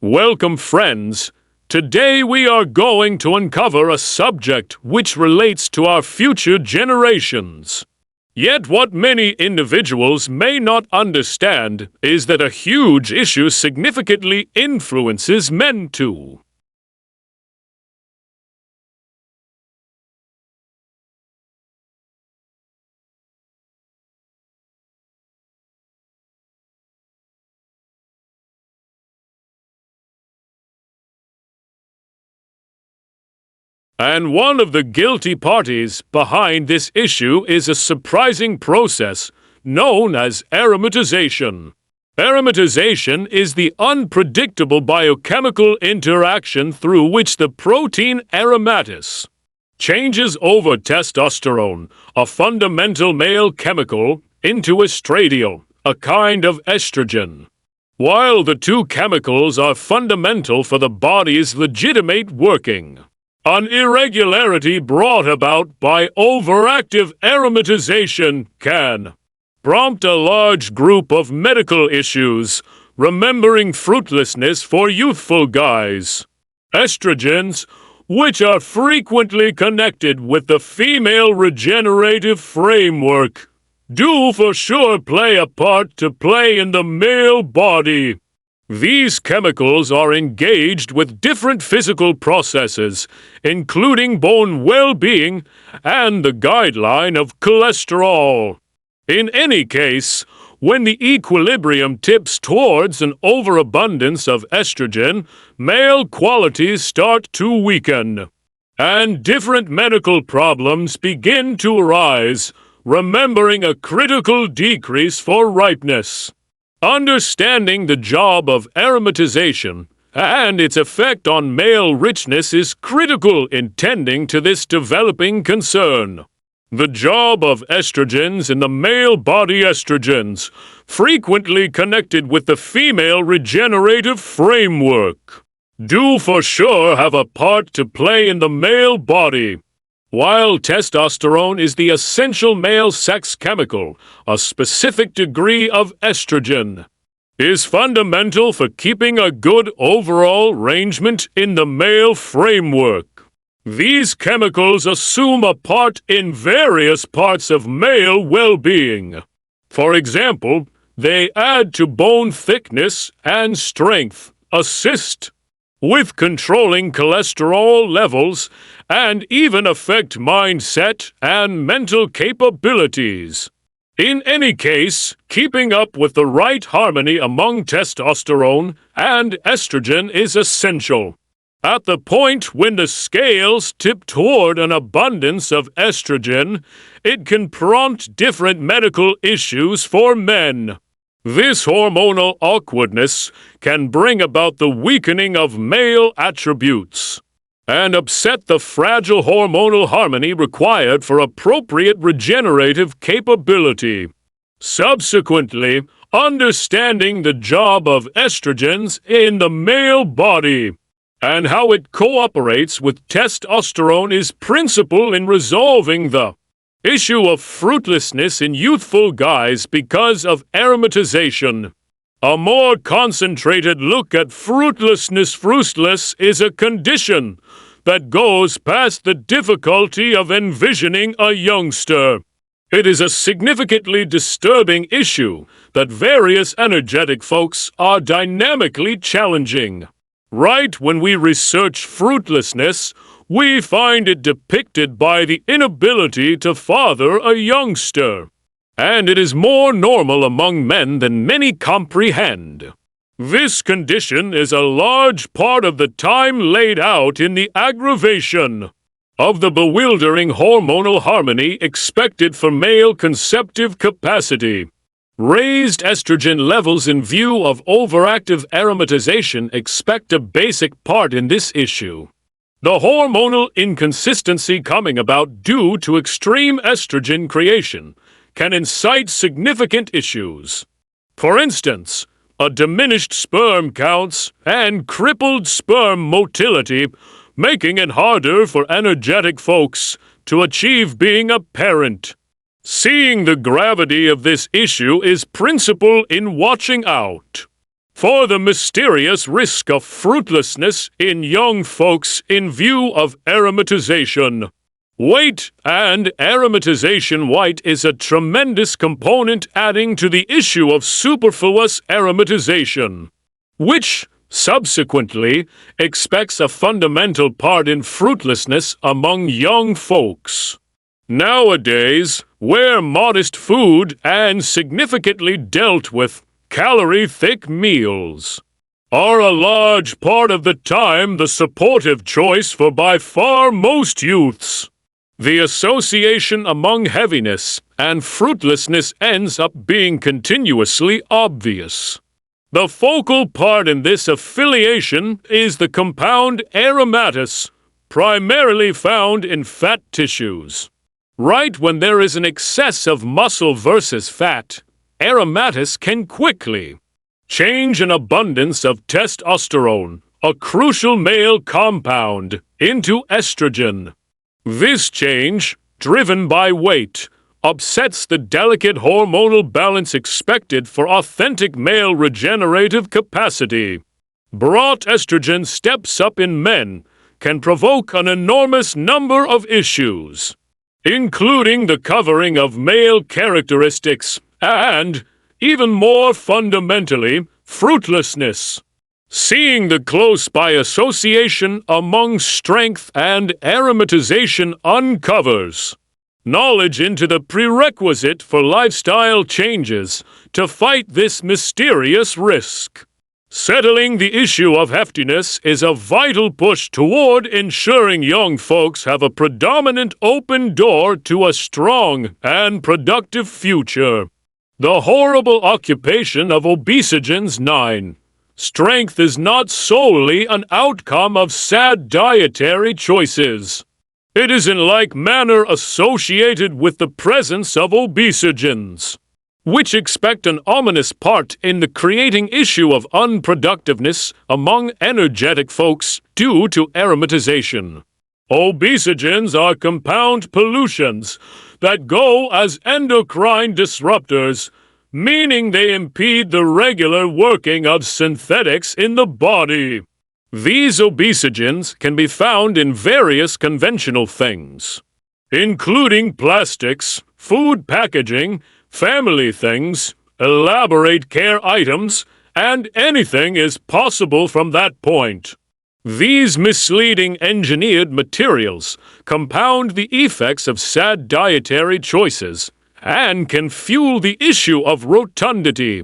Welcome, friends. Today we are going to uncover a subject which relates to our future generations. Yet what many individuals may not understand is that a huge issue significantly influences men too. And one of the guilty parties behind this issue is a surprising process known as aromatization. Aromatization is the unpredictable biochemical interaction through which the protein aromatase changes over testosterone, a fundamental male chemical, into estradiol, a kind of estrogen. While the two chemicals are fundamental for the body's legitimate working, an irregularity brought about by overactive aromatization can prompt a large group of medical issues, remembering fruitlessness for youthful guys. Estrogens, which are frequently connected with the female regenerative framework, do for sure play a part to play in the male body. These chemicals are engaged with different physical processes, including bone well-being and the guideline of cholesterol. In any case, when the equilibrium tips towards an overabundance of estrogen, male qualities start to weaken, and different medical problems begin to arise, remembering a critical decrease for ripeness. Understanding the job of aromatization and its effect on male richness is critical in tending to this developing concern. The job of estrogens in the male body, estrogens, frequently connected with the female regenerative framework, do for sure have a part to play in the male body. While testosterone is the essential male sex chemical, a specific degree of estrogen is fundamental for keeping a good overall arrangement in the male framework. These chemicals assume a part in various parts of male well-being. For example, they add to bone thickness and strength, assist with controlling cholesterol levels, and even affect mindset and mental capabilities. In any case, keeping up with the right harmony among testosterone and estrogen is essential. At the point when the scales tip toward an abundance of estrogen, it can prompt different medical issues for men. This hormonal awkwardness can bring about the weakening of male attributes and upset the fragile hormonal harmony required for appropriate regenerative capability. Subsequently, understanding the job of estrogens in the male body and how it cooperates with testosterone is principal in resolving the issue of fruitlessness in youthful guys because of aromatization. A more concentrated look at fruitlessness. Fruitless is a condition that goes past the difficulty of envisioning a youngster. It is a significantly disturbing issue that various energetic folks are dynamically challenging. Right when we research fruitlessness, we find it depicted by the inability to father a youngster. And it is more normal among men than many comprehend. This condition is a large part of the time laid out in the aggravation of the bewildering hormonal harmony expected for male conceptive capacity. Raised estrogen levels in view of overactive aromatization expect a basic part in this issue. The hormonal inconsistency coming about due to extreme estrogen creation can incite significant issues. For instance, a diminished sperm counts and crippled sperm motility, making it harder for energetic folks to achieve being a parent. Seeing the gravity of this issue is principal in watching out. for the mysterious risk of fruitlessness in young folks in view of aromatization. Weight and aromatization. Weight is a tremendous component adding to the issue of superfluous aromatization, which subsequently expects a fundamental part in fruitlessness among young folks. Nowadays, where modest food and significantly dealt with calorie-thick meals are a large part of the time the supportive choice for by far most youths, the association among heaviness and fruitlessness ends up being continuously obvious. The focal part in this affiliation is the compound aromatase, primarily found in fat tissues. Right when there is an excess of muscle versus fat, aromatase can quickly change an abundance of testosterone, a crucial male compound, into estrogen. This change, driven by weight, upsets the delicate hormonal balance expected for authentic male regenerative capacity. Brought estrogen steps up in men can provoke an enormous number of issues, including the covering of male characteristics and, even more fundamentally, fruitlessness. Seeing the close-by association among strength and aromatization uncovers knowledge into the prerequisite for lifestyle changes to fight this mysterious risk. Settling the issue of heftiness is a vital push toward ensuring young folks have a predominant open door to a strong and productive future. The horrible occupation of obesogens. 9. Strength is not solely an outcome of sad dietary choices. It is in like manner associated with the presence of obesogens, which expect an ominous part in the creating issue of unproductiveness among energetic folks due to aromatization. Obesogens are compound pollutions that go as endocrine disruptors, meaning they impede the regular working of synthetics in the body. These obesogens can be found in various conventional things, including plastics, food packaging, family things, elaborate care items, and anything is possible from that point. These misleading engineered materials compound the effects of sad dietary choices and can fuel the issue of rotundity.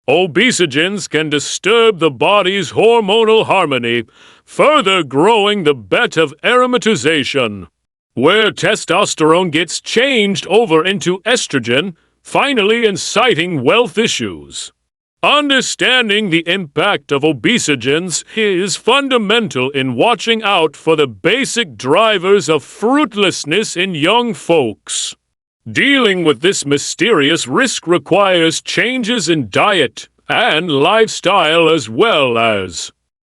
Obesogens can disturb the body's hormonal harmony, further growing the bet of aromatization, where testosterone gets changed over into estrogen, finally inciting wealth issues. Understanding the impact of obesogens is fundamental in watching out for the basic drivers of fruitlessness in young folks. Dealing with this mysterious risk requires changes in diet and lifestyle as well as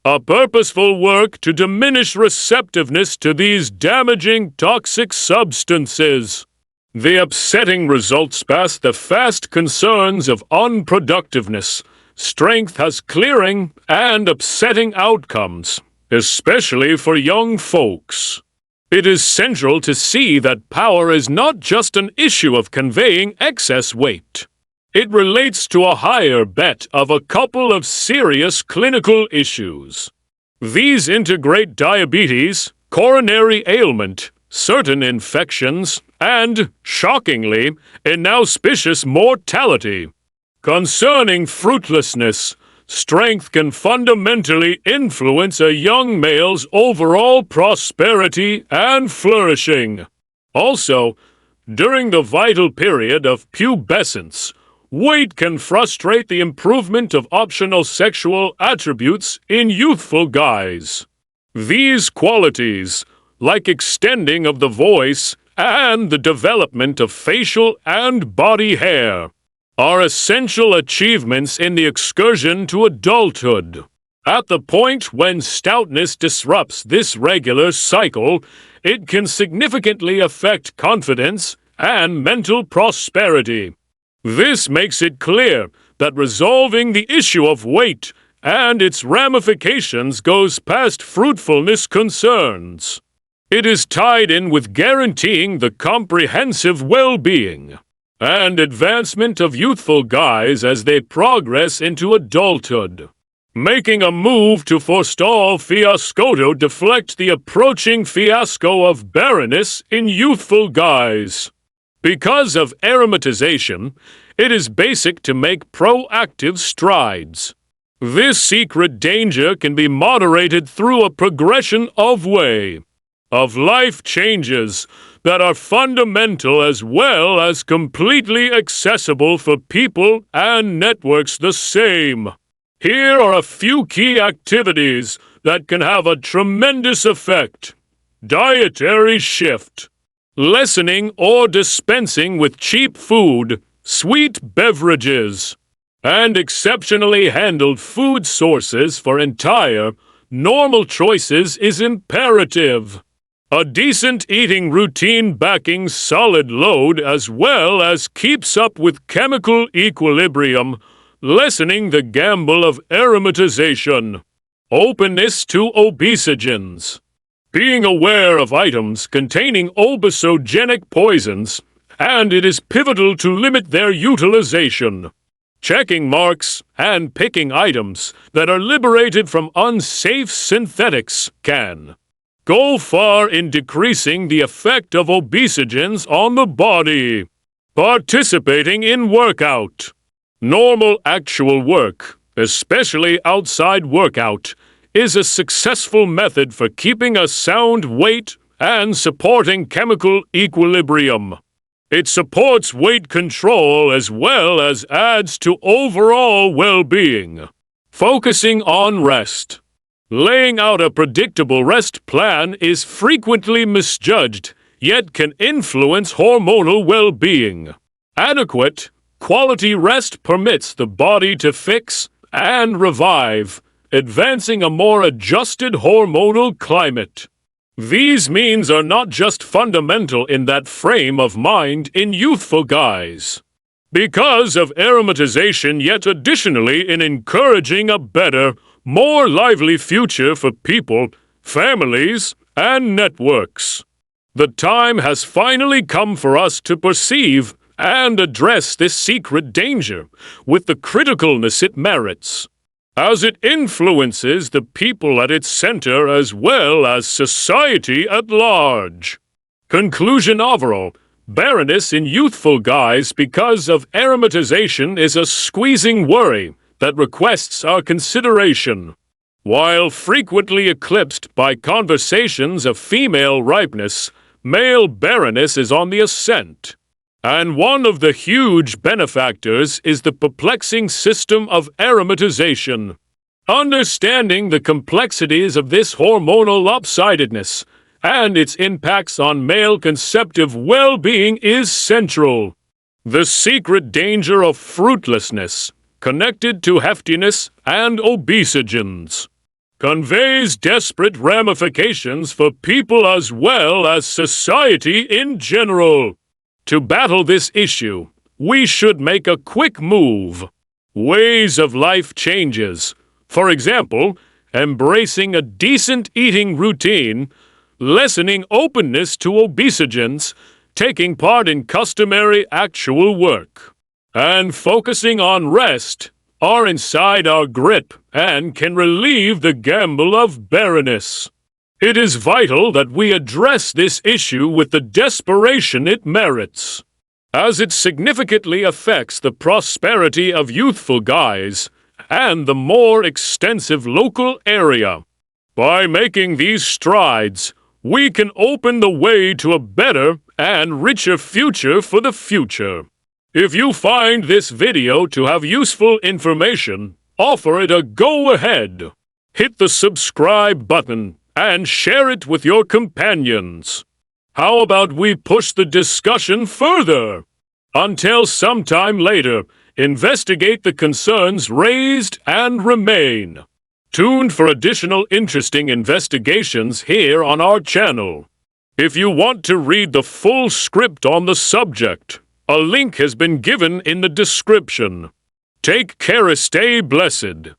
a purposeful work to diminish receptiveness to these damaging toxic substances. The upsetting results past the fast concerns of unproductiveness. Strength has clearing and upsetting outcomes, especially for young folks. It is central to see that power is not just an issue of conveying excess weight. It relates to a higher bet of a couple of serious clinical issues. These integrate diabetes, coronary ailment, certain infections, and, shockingly, inauspicious mortality. Concerning fruitlessness, strength can fundamentally influence a young male's overall prosperity and flourishing. Also, during the vital period of pubescence, weight can frustrate the improvement of optional sexual attributes in youthful guys. These qualities, like extending of the voice and the development of facial and body hair, are essential achievements in the excursion to adulthood. At the point when stoutness disrupts this regular cycle, it can significantly affect confidence and mental prosperity. This makes it clear that resolving the issue of weight and its ramifications goes past fruitfulness concerns. It is tied in with guaranteeing the comprehensive well-being and advancement of youthful guys as they progress into adulthood. Making a move to forestall fiasco to deflect the approaching fiasco of barrenness in youthful guys. Because of aromatization, it is basic to make proactive strides. This secret danger can be moderated through a progression of life changes that are fundamental as well as completely accessible for people and networks the same. Here are a few key activities that can have a tremendous effect. Dietary shift. Lessening or dispensing with cheap food, sweet beverages, and exceptionally handled food sources for entire, normal choices is imperative. A decent eating routine backing solid load as well as keeps up with chemical equilibrium, lessening the gamble of aromatization. Openness to obesogens. Being aware of items containing obesogenic poisons, and it is pivotal to limit their utilization. Checking marks and picking items that are liberated from unsafe synthetics can go far in decreasing the effect of obesogens on the body. Participating in workout. Normal actual work, especially outside workout, is a successful method for keeping a sound weight and supporting chemical equilibrium. It supports weight control as well as adds to overall well-being. Focusing on rest. Laying out a predictable rest plan is frequently misjudged, yet can influence hormonal well-being. Adequate, quality rest permits the body to fix and revive, advancing a more adjusted hormonal climate. These means are not just fundamental in that frame of mind in youthful guys. Because of aromatization, yet additionally in encouraging a better, more lively future for people, families, and networks. The time has finally come for us to perceive and address this secret danger with the criticalness it merits, as it influences the people at its center as well as society at large. Conclusion overall, barrenness in youthful guys because of aromatization is a squeezing worry that requests our consideration. While frequently eclipsed by conversations of female ripeness, male barrenness is on the ascent. And one of the huge benefactors is the perplexing system of aromatization. Understanding the complexities of this hormonal lopsidedness and its impacts on male conceptive well-being is central. The secret danger of fruitlessness, connected to heftiness and obesogens, conveys desperate ramifications for people as well as society in general. To battle this issue, we should make a quick move. Ways of life changes. For example, embracing a decent eating routine, lessening openness to obesogens, taking part in customary actual work, and focusing on rest are inside our grip and can relieve the gamble of barrenness. It is vital that we address this issue with the desperation it merits, as it significantly affects the prosperity of youthful guys and the more extensive local area. By making these strides, we can open the way to a better and richer future for the future. If you find this video to have useful information, offer it a go-ahead. Hit the subscribe button and share it with your companions. How about we push the discussion further? Until sometime later, investigate the concerns raised and remain tuned for additional interesting investigations here on our channel. If you want to read the full script on the subject, a link has been given in the description. Take care, stay blessed.